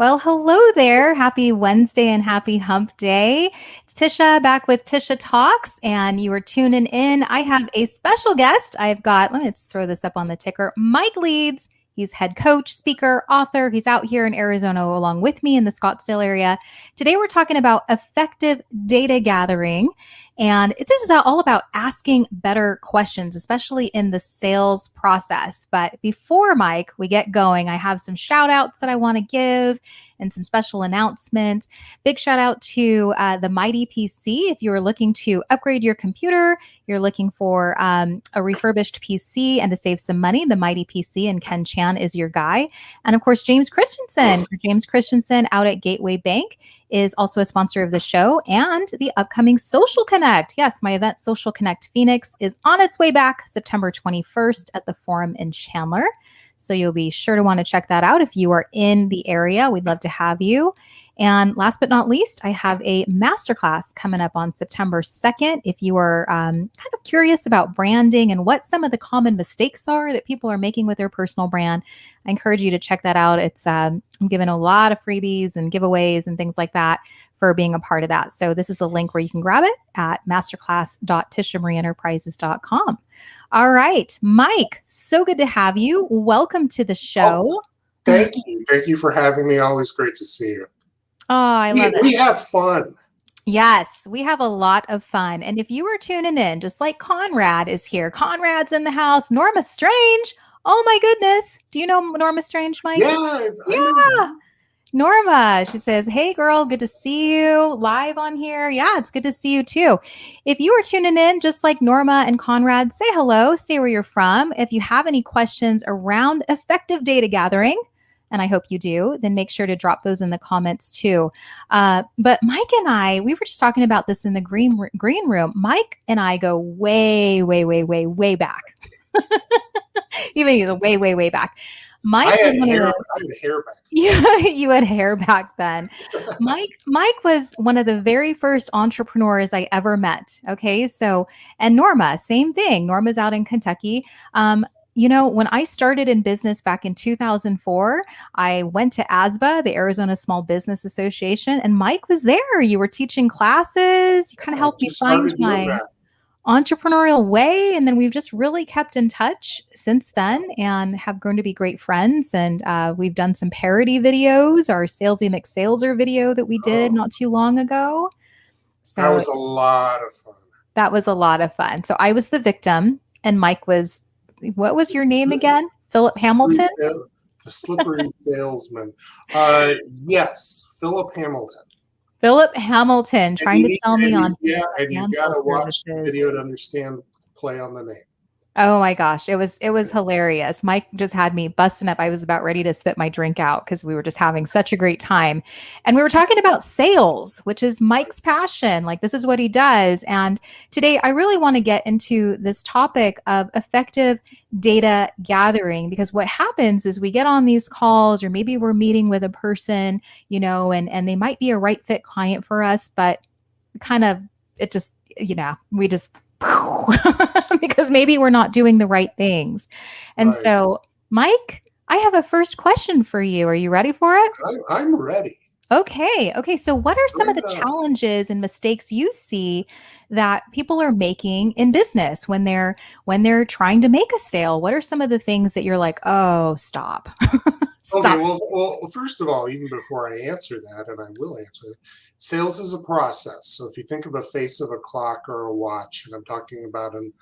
Well, hello there. Happy Wednesday and happy hump day. It's Tisha back with Tisha Talks, and you are tuning in. I have a special guest. Let me just throw this up on the ticker, Mike Leeds. He's head coach, speaker, author. He's out here in Arizona along with me in the Scottsdale area. Today, we're talking about effective data gathering. And this is all about asking better questions, especially in the sales process. But before, Mike, we get going, I have some shout outs that I want to give and some special announcements. Big shout out to the Mighty PC. If you are looking to upgrade your computer, you're looking for a refurbished PC and to save some money, the Mighty PC and Ken Chan is your guy. And of course, James Christensen out at Gateway Bank is also a sponsor of the show and the upcoming Social Connect. Yes, my event Social Connect Phoenix is on its way back September 21st at the Forum in Chandler. So you'll be sure to want to check that out if you are in the area. We'd love to have you. And last but not least, I have a masterclass coming up on September 2nd. If you are kind of curious about branding and what some of the common mistakes are that people are making with their personal brand, I encourage you to check that out. It's I'm giving a lot of freebies and giveaways and things like that for being a part of that. So this is the link where you can grab it at masterclass.tishamarieEnterprises.com. All right, Mike, so good to have you. Welcome to the show. Oh, thank you. Thank you for having me. Always great to see you. Oh, I love it. We have fun. Yes, we have a lot of fun. And if you are tuning in, just like Conrad is here, Conrad's in the house, Norma Strange. Oh my goodness. Do you know Norma Strange, Mike? Yeah, I know. Norma, she says, hey girl, good to see you live on here. Yeah, it's good to see you too. If you are tuning in, just like Norma and Conrad, say hello, say where you're from. If you have any questions around effective data gathering, and I hope you do, then make sure to drop those in the comments too. But Mike and I, we were just talking about this in the green room. Mike and I go way, way, way, way, way back. Even way, way, way back. Mike was one of the. I had hair back. Yeah, you had hair back then. Mike was one of the very first entrepreneurs I ever met. Okay, so and Norma, same thing. Norma's out in Kentucky. When I started in business back in 2004, I went to ASBA, the Arizona Small Business Association, and Mike was there. You were teaching classes. You kind of helped me find my entrepreneurial way. And then we've just really kept in touch since then and have grown to be great friends. And we've done some parody videos, our Salesy McSaleser video that we did not too long ago. So that was a lot of fun. That was a lot of fun. So I was the victim and Mike was, what was your name again? Philip Hamilton? The slippery salesman. Yes, Philip Hamilton. Philip Hamilton trying to sell me on. Yeah, and you got to watch the video to understand the play on the name. Oh my gosh, it was hilarious. Mike just had me busting up. I was about ready to spit my drink out because we were just having such a great time. And we were talking about sales, which is Mike's passion. Like this is what he does. And today I really want to get into this topic of effective data gathering, because what happens is we get on these calls or maybe we're meeting with a person, and they might be a right fit client for us, but we just because maybe we're not doing the right things. And right. So, Mike, I have a first question for you. Are you ready for it? I'm ready. Okay. So what are some of the challenges and mistakes you see that people are making in business when they're trying to make a sale? What are some of the things that you're like, oh, stop. Okay, well, first of all, even before I answer that, and I will answer it, sales is a process. So if you think of a face of a clock or a watch, and I'm talking about an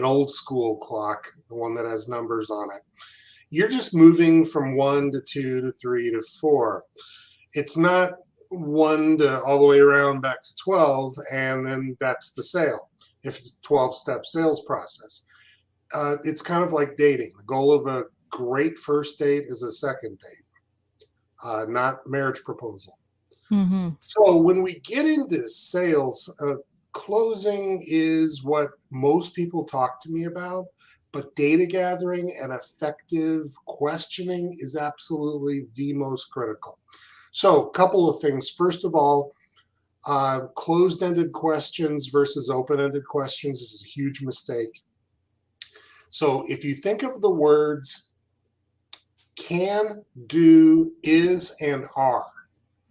old school clock, the one that has numbers on it, you're just moving from 1 to 2 to 3 to 4. It's not 1 to all the way around back to 12, and then that's the sale. If it's a 12-step sales process, it's kind of like dating. The goal of a great first date is a second date, not marriage proposal. Mm-hmm. So when we get into sales, closing is what most people talk to me about, but data gathering and effective questioning is absolutely the most critical. So a couple of things. First of all, closed-ended questions versus open-ended questions is a huge mistake. So if you think of the words can, do, is, and are,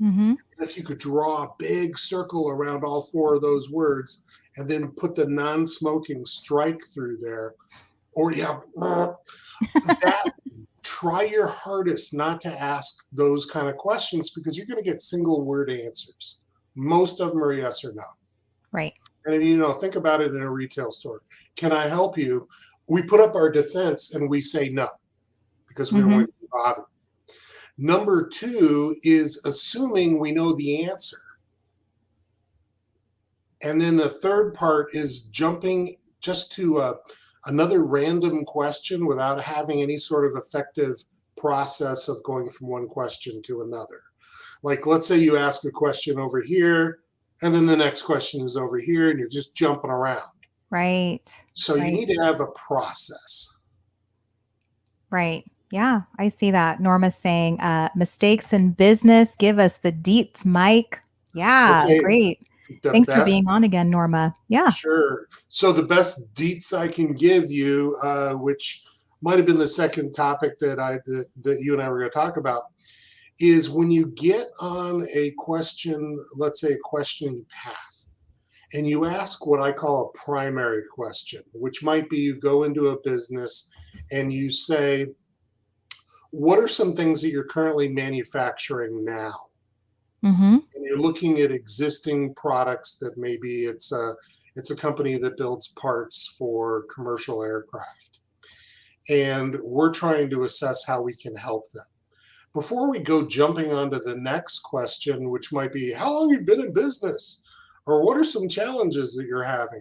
Mm-hmm. And if you could draw a big circle around all four of those words and then put the non-smoking strike through there, or yeah, that try your hardest not to ask those kind of questions because you're going to get single word answers. Most of them are yes or no. Right. And think about it in a retail store. Can I help you? We put up our defense and we say no because we don't Mm-hmm. want to be bothered. Number two is assuming we know the answer. And then the third part is jumping just to another random question without having any sort of effective process of going from one question to another. Like, let's say you ask a question over here, and then the next question is over here, and you're just jumping around. Right. So you Right. need to have a process. Right. Yeah, I see that. Norma's saying, mistakes in business. Give us the deets, Mike. Yeah, Okay, great. the Thanks for best, being on again, Norma. Yeah. sure. So the best deets I can give you, which might have been the second topic that you and I were going to talk about, is when you get on a question, let's say a questioning path, and you ask what I call a primary question, which might be you go into a business and you say, what are some things that you're currently manufacturing now? Mm-hmm. And you're looking at existing products that maybe it's a company that builds parts for commercial aircraft. And we're trying to assess how we can help them. Before we go jumping on to the next question, which might be how long you've been in business, or what are some challenges that you're having,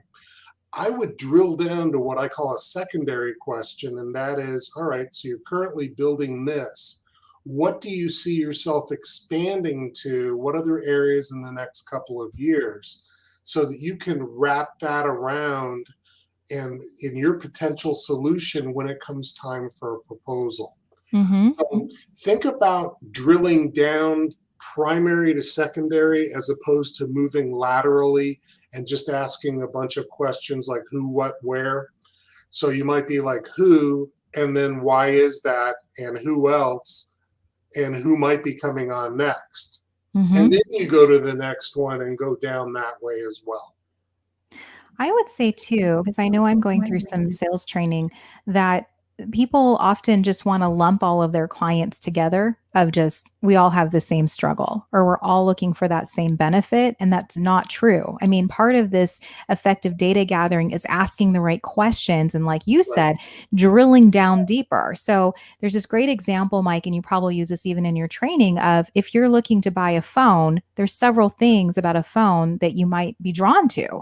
I would drill down to what I call a secondary question, and that is, all right, so you're currently building this. What do you see yourself expanding to? What other areas in the next couple of years? So that you can wrap that around and in your potential solution when it comes time for a proposal. Mm-hmm. So think about drilling down primary to secondary as opposed to moving laterally and just asking a bunch of questions like who, what, where. So you might be like who, and then why is that, and who else, and who might be coming on next. And Mm-hmm. then you go to the next one and go down that way as well. I would say too, because I know I'm going through some sales training, that people often just want to lump all of their clients together of just we all have the same struggle or we're all looking for that same benefit, and that's not true. I mean, part of this effective data gathering is asking the right questions and, like you Right. said, drilling down deeper. So there's this great example, Mike, and you probably use this even in your training, of if you're looking to buy a phone, there's several things about a phone that you might be drawn to.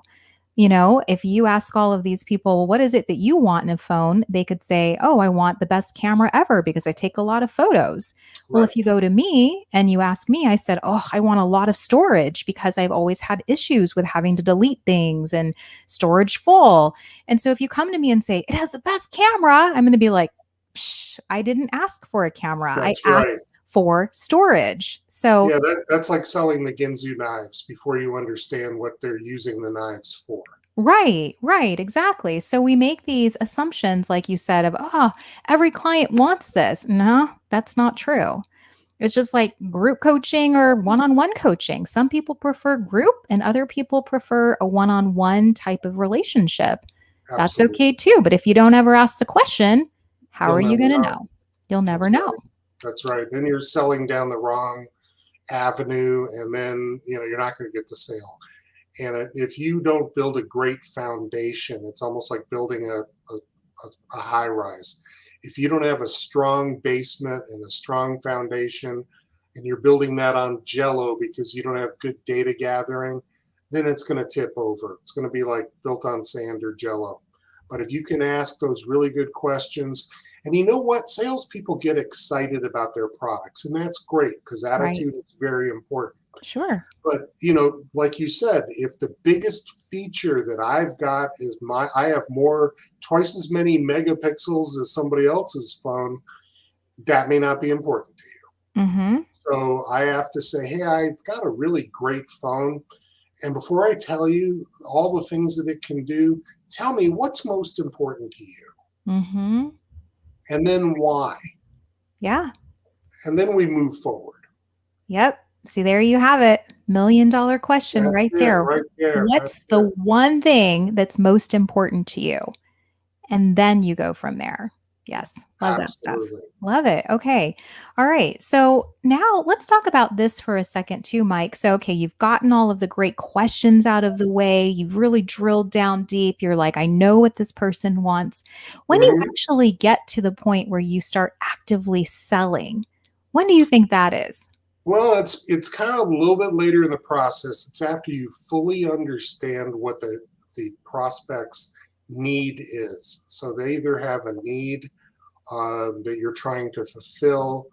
If you ask all of these people, well, what is it that you want in a phone? They could say, oh, I want the best camera ever because I take a lot of photos. Well, Right. if you go to me and you ask me, I said, oh, I want a lot of storage because I've always had issues with having to delete things and storage full. And so if you come to me and say, it has the best camera, I'm going to be like, psh, I didn't ask for a camera. I That's asked right. for storage. So Yeah, that's like selling the Ginzu knives before you understand what they're using the knives for. right, right, exactly. So we make these assumptions, like you said, of, oh, every client wants this. No, that's not true. It's just like group coaching or one on one coaching. Some people prefer group and other people prefer a one on one type of relationship. That's Absolutely. okay too. But if you don't ever ask the question, how You'll are you never going to know. know? You'll never That's know. right. That's right. Then you're selling down the wrong avenue, and then you're not going to get the sale. And if you don't build a great foundation, it's almost like building a high rise. If you don't have a strong basement and a strong foundation, and you're building that on jello because you don't have good data gathering, then it's going to tip over. It's going to be like built on sand or jello. But if you can ask those really good questions, and you know what? Salespeople get excited about their products, and that's great because Right. attitude is very important. Sure. But like you said, if the biggest feature that I've got is I have more twice as many megapixels as somebody else's phone, that may not be important to you. Mm-hmm. So I have to say, hey, I've got a really great phone. And before I tell you all the things that it can do, tell me what's most important to you. Mm-hmm. And then why. Yeah. And then we move forward. Yep. See, there you have it. $1 million question That's right it, there. right there. What's That's the it. one thing that's most important to you? And then you go from there. Yes, love that stuff. Absolutely. Love it. Okay. All right. So now let's talk about this for a second, too, Mike. So, okay, you've gotten all of the great questions out of the way. You've really drilled down deep. You're like, I know what this person wants. When do you Mhm. actually get to the point where you start actively selling? When do you think that is? Well, it's kind of a little bit later in the process. It's after you fully understand what the prospect's need is. So they either have a need that you're trying to fulfill,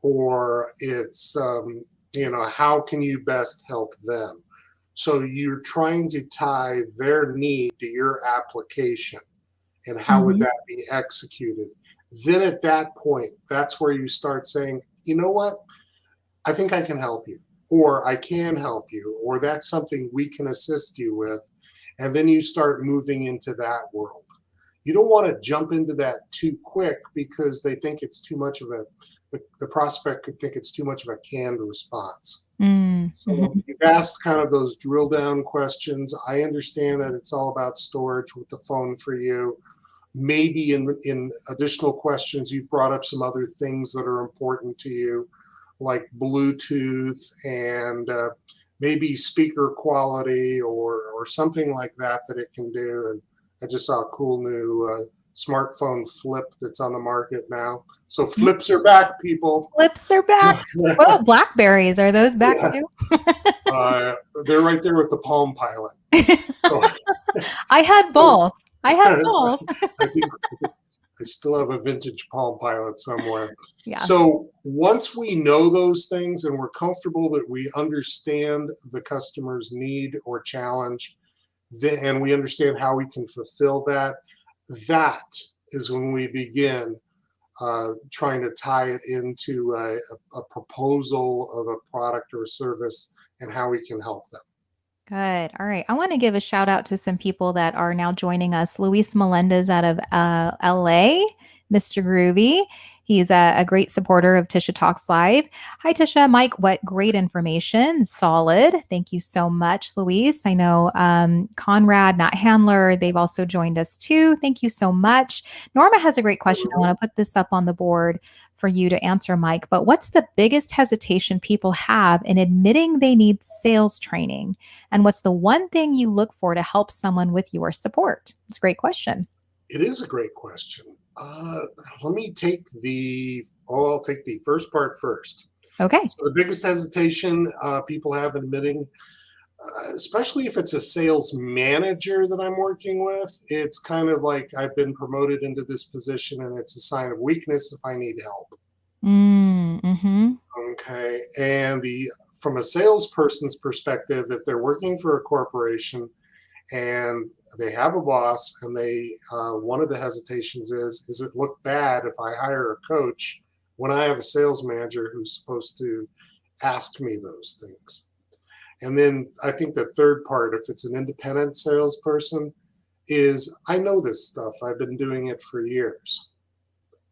or it's how can you best help them. So you're trying to tie their need to your application, and how would Mhm. that be executed. Then at that point, that's where you start saying, you know what, I think I can help you, or I can help you, or that's something we can assist you with. And then you start moving into that world. You don't want to jump into that too quick, because they think it's too much of the prospect could think it's too much of a canned response. Mm, So mhm. you've asked kind of those drill down questions. I understand that it's all about storage with the phone for you. Maybe in additional questions, you brought up some other things that are important to you, like Bluetooth and maybe speaker quality, or something like that that it can do. And I just saw a cool new smartphone flip that's on the market now. So Mm. flips are back, people. Flips are back. Oh, Blackberries, are those back Yeah, too? uh, they're right there with the Palm Pilot. So, I had so both. I had both. I think I still have a vintage Palm Pilot somewhere. Yeah. So once we know those things and we're comfortable that we understand the customer's need or challenge, and we understand how we can fulfill that, that is when we begin trying to tie it into a proposal of a product or a service and how we can help them. Good. All right. I want to give a shout out to some people that are now joining us. Luis Melendez out of LA, Mr. Groovy. He's a great supporter of Tisha Talks Live. Hi, Tisha. Mike, what great information. Solid. Thank you so much, Luis. I know Conrad, Nat Handler, they've also joined us too. Thank you so much. Norma has a great question. I want to put this up on the board for you to answer, Mike. But what's the biggest hesitation people have in admitting they need sales training? And what's the one thing you look for to help someone with your support? It's a great question. It is a great question. Let me take I'll take the first part first. Okay. So the biggest hesitation people have in admitting, especially if it's a sales manager that I'm working with, it's kind of like I've been promoted into this position and it's a sign of weakness if I need help. Mm-hmm. Okay. And from a salesperson's perspective, if they're working for a corporation and they have a boss, and one of the hesitations is it look bad if I hire a coach when I have a sales manager who's supposed to ask me those things. And then I think the third part, if it's an independent salesperson, is I know this stuff. I've been doing it for years.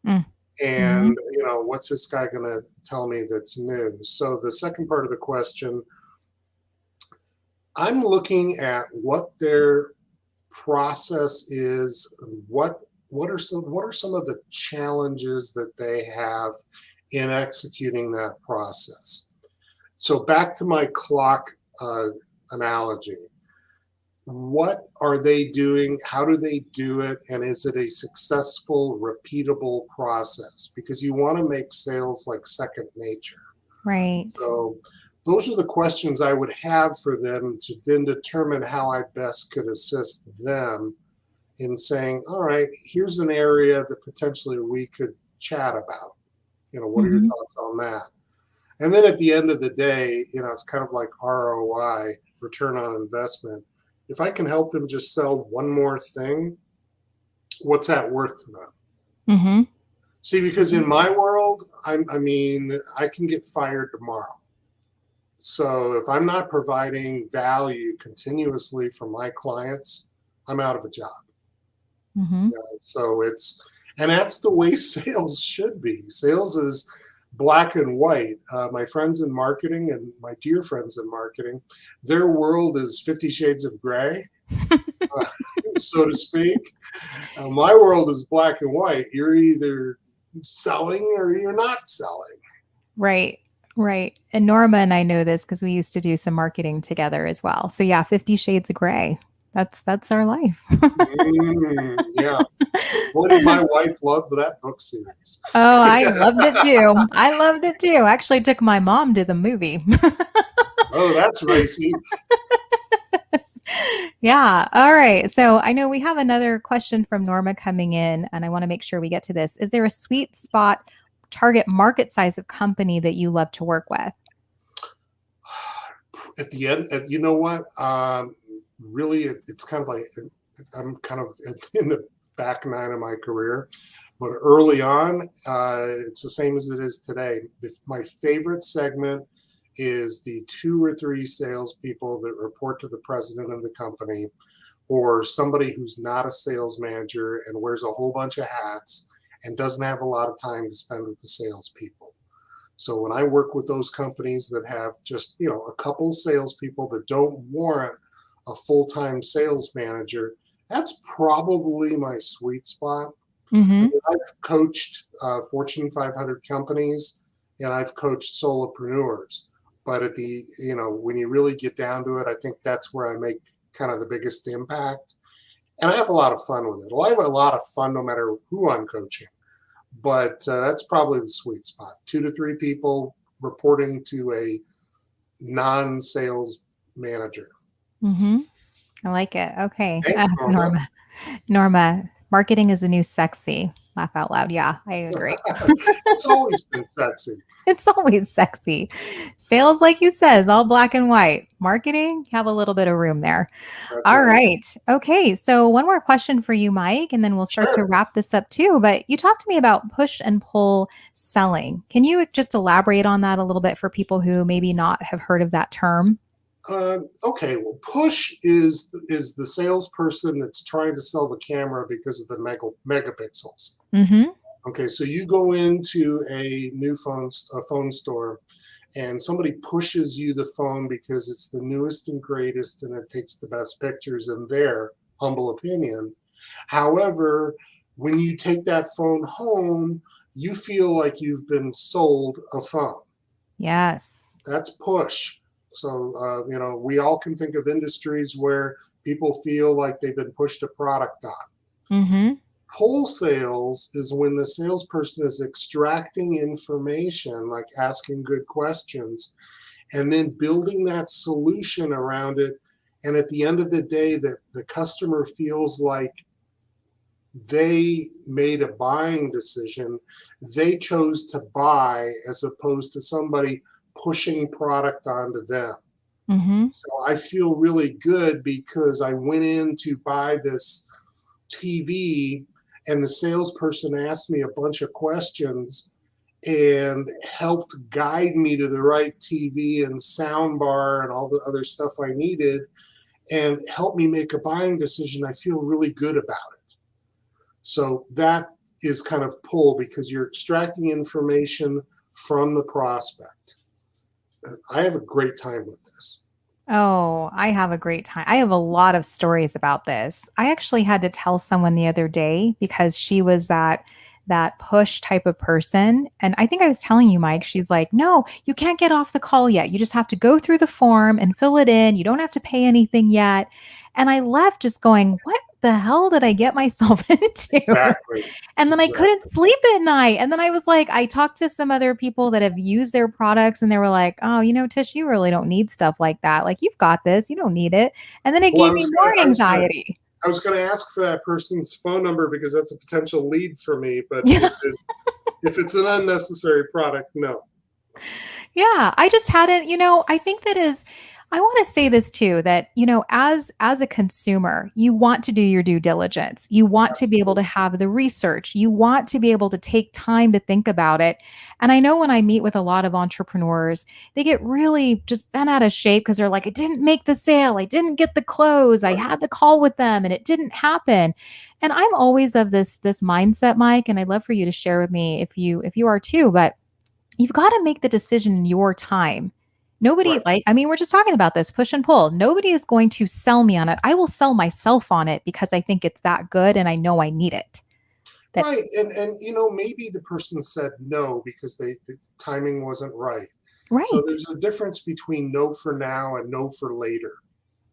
Mm-hmm. And, what's this guy going to tell me that's new? So the second part of the question, I'm looking at what their process is, what are some of the challenges that they have in executing that process. So back to my clock analogy, what are they doing, how do they do it, and is it a successful repeatable process, because you want to make sales like second nature. Right. So those are the questions I would have for them to then determine how I best could assist them in saying, all right, here's an area that potentially we could chat about. What are your Mm-hmm. thoughts on that? And then at the end of the day, it's kind of like ROI, return on investment. If I can help them just sell one more thing, what's that worth to them? Mm-hmm. See, because in my world, I can get fired tomorrow. So if I'm not providing value continuously for my clients, I'm out of a job. Mm-hmm. So and that's the way sales should be. Sales is black and white. My friends in marketing and my dear friends in marketing, their world is 50 shades of gray, uh, so to speak. My world is black and white. You're either selling or you're not selling. Right. Right. And Norma and I know this because we used to do some marketing together as well. So yeah, 50 Shades of Gray. That's our life. Yeah. Boy, did my wife love that book series. Oh, I loved it too. I loved it too. Actually took my mom to the movie. Oh, that's racy. Yeah. All right. So I know we have another question from Norma coming in, and I want to make sure we get to this. Is there a sweet spot target market size of company that you love to work with? At the end, you know what? Really, it's kind of like I'm kind of in the back nine of my career, but early on, it's the same as it is today. My favorite segment is the 2 or 3 salespeople that report to the president of the company, or somebody who's not a sales manager and wears a whole bunch of hats and doesn't have a lot of time to spend with the salespeople. So when I work with those companies that have just, a couple salespeople that don't warrant a full-time sales manager, that's probably my sweet spot. I Mm-hmm. mean, I've coached Fortune 500 companies and I've coached solopreneurs. But when you really get down to it, I think that's where I make kind of the biggest impact. And I have a lot of fun with it. Well, I have a lot of fun no matter who I'm coaching. But that's probably the sweet spot. 2 to 3 people reporting to a non-sales manager. Mm-hmm. I like it. Okay. Thanks, Norma. Norma, marketing is the new sexy. Laugh out loud. Yeah, I agree. It's always been sexy. It's always sexy. Sales, like you said, is all black and white. Marketing, you have a little bit of room there. That's All right. right. Okay. So, one more question for you, Mike, and then we'll start to Sure. wrap this up too. But you talked to me about push and pull selling. Can you just elaborate on that a little bit for people who maybe not have heard of that term? Okay. Well, push is the salesperson that's trying to sell the camera because of the megapixels. Mm-hmm. Okay, so you go into a phone store, and somebody pushes you the phone because it's the newest and greatest and it takes the best pictures in their humble opinion. However, when you take that phone home, you feel like you've been sold a phone. Yes. That's push. So, we all can think of industries where people feel like they've been pushed a product on. Mm-hmm. Wholesales is when the salesperson is extracting information, like asking good questions, and then building that solution around it. And at the end of the day, that the customer feels like they made a buying decision. They chose to buy as opposed to somebody pushing product onto them. Mm-hmm. So I feel really good because I went in to buy this TV and the salesperson asked me a bunch of questions and helped guide me to the right TV and sound bar and all the other stuff I needed and helped me make a buying decision. I feel really good about it. So that is kind of pull because you're extracting information from the prospect. I have a great time with this. Oh, I have a great time. I have a lot of stories about this. I actually had to tell someone the other day because she was that push type of person. And I think I was telling you, Mike, she's like, "No, you can't get off the call yet. You just have to go through the form and fill it in. You don't have to pay anything yet." And I left just going, "What the hell did I get myself into?" Exactly. And then I couldn't Exactly. sleep at night. And then I was like, I talked to some other people that have used their products and they were like, "Oh, Tish, you really don't need stuff like that. Like, you've got this. You don't need it." And then it Well, gave me more anxiety. I was going to ask for that person's phone number because that's a potential lead for me. But Yeah. if it's an unnecessary product, no. Yeah, I just hadn't, I think that is I want to say this too that, as a consumer, you want to do your due diligence. You want to be able to have the research. You want to be able to take time to think about it. And I know when I meet with a lot of entrepreneurs, they get really just bent out of shape because they're like, "I didn't make the sale. I didn't get the close. I had the call with them and it didn't happen." And I'm always of this mindset, Mike, and I'd love for you to share with me if you are too, but you've got to make the decision in your time. Nobody, Right. like, I mean, we're just talking about this push and pull. Nobody is going to sell me on it. I will sell myself on it because I think it's that good and I know I need it. That, Right. And maybe the person said no because the timing wasn't right. So right, there's a difference between no for now and no for later.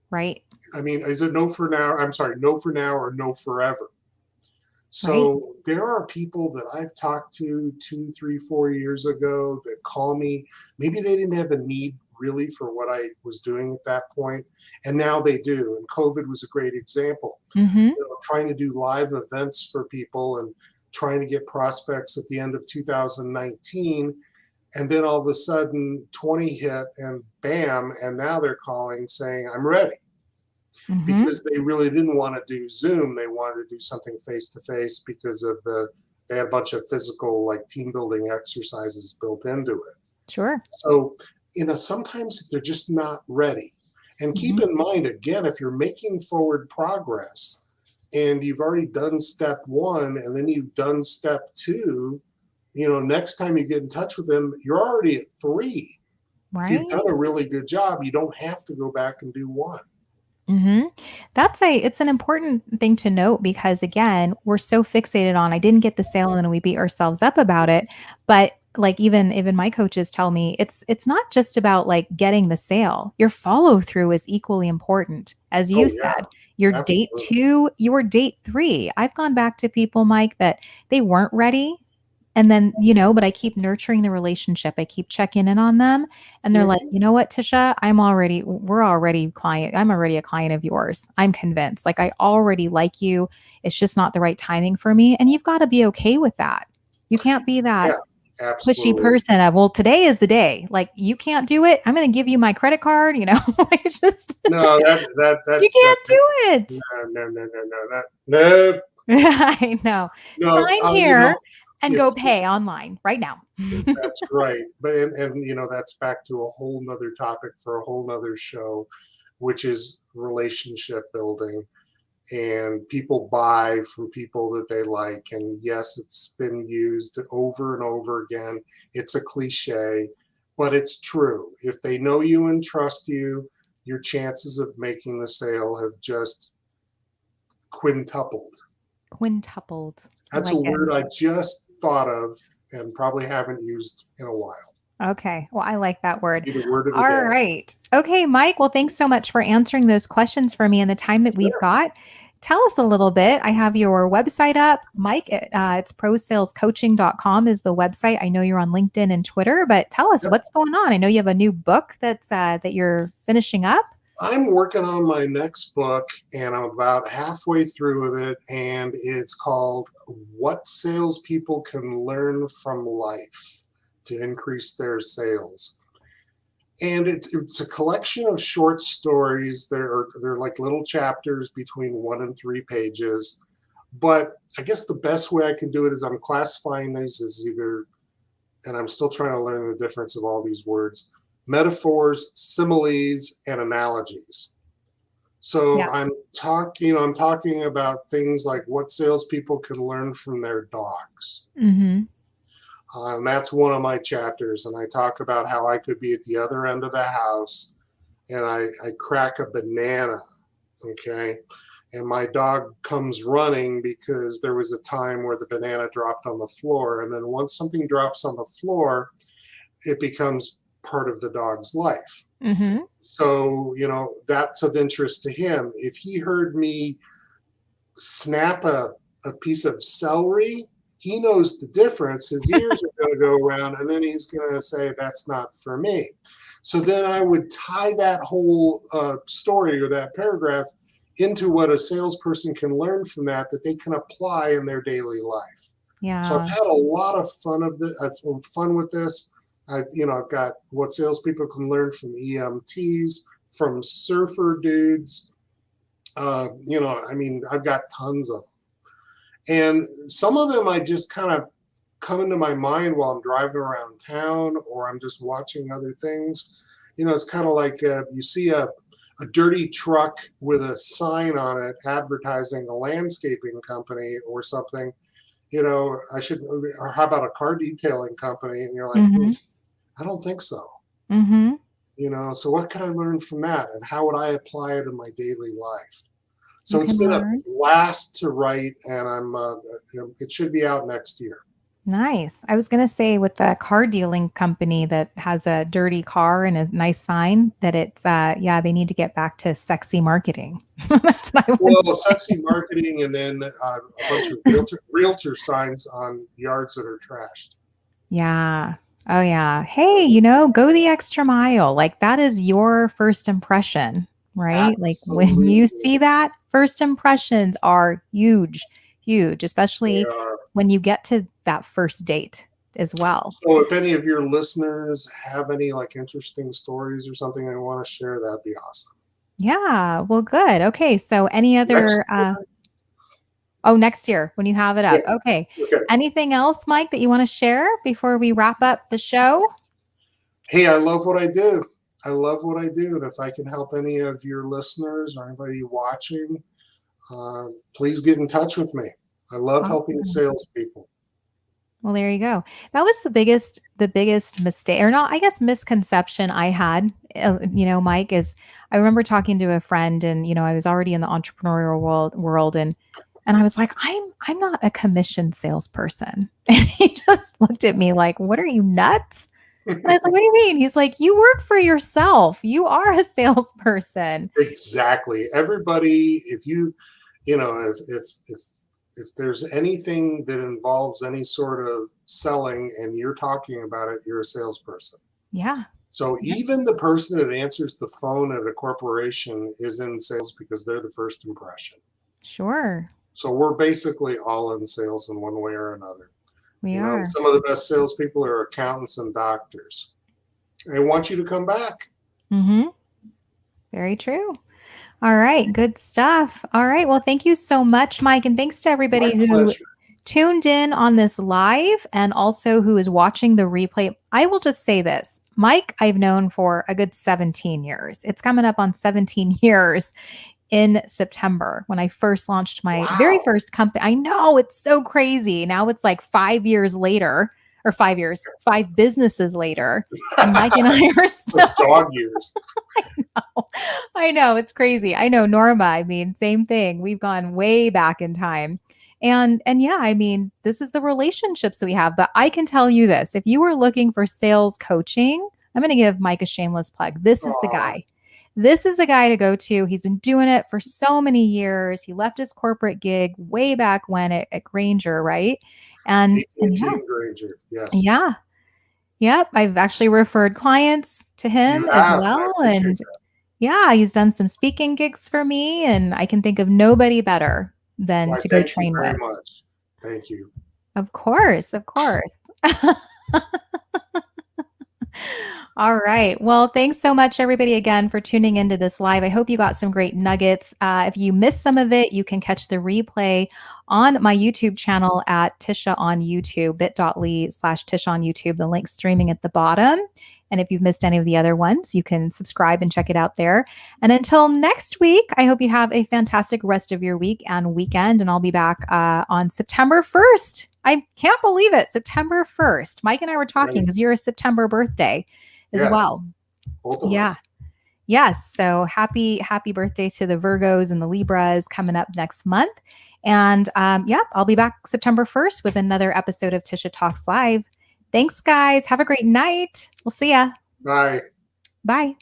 right, I mean, is it no for now? I'm sorry, no for now or no forever? right. So there are people that I've talked to 2, 3, 4 years ago that call me. Maybe they didn't have a need really for what I was doing at that point, and now they do. And COVID was a great example. Mm-hmm. Trying to do live events for people and trying to get prospects at the end of 2019. And then all of a sudden 20 hit and bam, and now they're calling saying, I'm ready, Mm-hmm. because they really didn't want to do Zoom. They wanted to do something face to face because of they had a bunch of physical, like, team building exercises built into it. Sure. So, sometimes they're just not ready. And keep Mm-hmm. in mind, again, if you're making forward progress and you've already done step one and then you've done step two, next time you get in touch with them, you're already at three. If you've Right. done a really good job, you don't have to go back and do one. Mm-hmm. It's an important thing to note because again, we're so fixated on I didn't get the sale and then we beat ourselves up about it. But like even my coaches tell me it's not just about like getting the sale. Your follow through is equally important. As you Oh, yeah, said, your date absolutely. 2, your date 3. I've gone back to people, Mike, that they weren't ready. And then, but I keep nurturing the relationship. I keep checking in on them. And they're like, Mhm. you know what, Tisha, we're already client. I'm already a client of yours. I'm convinced. Like, I already like you. It's just not the right timing for me. And you've got to be okay with that. You can't be that Yeah, pushy absolutely. person of, well, today is the day. Like, you can't do it. I'm going to give you my credit card. Like, it's just, No, you can't do it. no, no, no, no, no, no, no, I know. no. Sign here and If go pay online right now. that's right, but and that's back to a whole nother topic for a whole nother show, which is relationship building. And people buy from people that they like. And yes, it's been used over and over again. It's a cliche, but it's true. If they know you and trust you, your chances of making the sale have just quintupled. Quintupled. I That's a like it. word I just thought of and probably haven't used in a while. Okay. Well, I like that word. Be the word of the All day. right. Okay, Mike. Well, thanks so much for answering those questions for me in the time that we've Sure. got. Tell us a little bit. I have your website up, Mike. It's prosalescoaching.com is the website. I know you're on LinkedIn and Twitter, but tell us Yep. what's going on. I know you have a new book that you're finishing up. I'm working on my next book and I'm about halfway through with it. And it's called What Salespeople Can Learn from Life to Increase Their Sales. And it's a collection of short stories. They're like little chapters between 1 and 3 pages. But I guess the best way I can do it is I'm classifying these as either, and I'm still trying to learn the difference of all these words, metaphors, similes, and analogies. Yeah. So I'm talking about things like what salespeople can learn from their dogs. Mm-hmm. And that's one of my chapters. And I talk about how I could be at the other end of the house and I crack a banana. Okay. And my dog comes running because there was a time where the banana dropped on the floor. And then once something drops on the floor, it becomes part of the dog's life. Mm-hmm. So, that's of interest to him. If he heard me snap a piece of celery, he knows the difference. His ears are going to go around, and then he's going to say, that's not for me. So then I would tie that whole story or that paragraph into what a salesperson can learn from that they can apply in their daily life. So I've Yeah. had a lot of fun fun with this. I've got what salespeople can learn from EMTs, from surfer dudes. I've got tons of them. And some of them I just kind of come into my mind while I'm driving around town or I'm just watching other things. It's kind of like you see a dirty truck with a sign on it advertising a landscaping company or something. I should, or how about a car detailing company? And you're like, Mhm. I don't think so. Mhm. So what could I learn from that? And how would I apply it in my daily life? You So it's can been a learn. blast to write, and it should be out next year. Nice. I was going to say with the car dealing company that has a dirty car and a nice sign that it's yeah, they need to get back to sexy marketing. That's what I would Well, say. sexy marketing, and then a bunch of realtor signs on yards that are trashed. Yeah. Oh yeah. Hey, go the extra mile. Like that is your first impression, right? Like when you Absolutely, see that, first impressions are huge, huge, they especially are. when you get to that first date as well. So if any of your listeners have any like interesting stories or something they want to share, that'd be awesome. Yeah, well, good. Okay, so any Next, other oh, next year when you have it yeah, up. Okay. okay. Anything else, Mike, that you want to share before we wrap up the show? Hey, I love what I do. I love what I do, and if I can help any of your listeners or anybody watching, please get in touch with me. I love helping Awesome. salespeople. Well, there you go. That was the biggest mistake, or not, I guess, misconception I had. Mike, is I remember talking to a friend, and I was already in the entrepreneurial world, and I was like, I'm not a commission salesperson, and he just looked at me like, "What are you nuts?" And I was like, "What do you mean?" He's like, "You work for yourself. You are a salesperson." Exactly. Everybody, if you, if there's anything that involves any sort of selling and you're talking about it, you're a salesperson. Yeah. So Yeah. even the person that answers the phone at a corporation is in sales because they're the first impression. Sure. So we're basically all in sales in one way or another. We are. Some of the best salespeople are accountants and doctors. They want you to come back. Mm-hmm. Very true. All right, good stuff. All right, well, thank you so much, Mike, and thanks to My everybody who pleasure. tuned in on this live and also who is watching the replay. I will just say this. Mike, I've known for a good 17 years. It's coming up on 17 years in September when I first launched my very Wow. first company. I know it's so crazy. Now it's like 5 years later, or 5 years, five businesses later. And Mike and I are The still dog years. I know it's crazy. I know Norma, I mean, same thing. We've gone way back in time. And yeah, I mean, this is the relationships that we have. But I can tell you this, if you were looking for sales coaching, I'm going to give Mike a shameless plug. This is the Aw, guy. This is the guy to go to. He's been doing it for so many years. He left his corporate gig way back when at Granger, right? And AT&T yeah, and Granger. Yes, yeah. Yep, I've actually referred clients to him you as have, and I well, appreciate and yeah, he's done some speaking gigs for me, and I can think of nobody better than Why, to go thank you train very with. much. Thank you. Of course, of course. All right. Well, thanks so much, everybody, again for tuning into this live. I hope you got some great nuggets. If you missed some of it, you can catch the replay on my YouTube channel at Tisha on YouTube, bit.ly/Tisha on YouTube. The link's streaming at the bottom. And if you've missed any of the other ones, you can subscribe and check it out there. And until next week, I hope you have a fantastic rest of your week and weekend. And I'll be back on September 1st. I can't believe it. September 1st. Mike and I were talking Great. because you're a September birthday as Yes, well. both of Yeah. us. Yes. So happy birthday to the Virgos and the Libras coming up next month. And yeah, I'll be back September 1st with another episode of Tisha Talks Live. Thanks, guys. Have a great night. We'll see ya. Bye. Bye.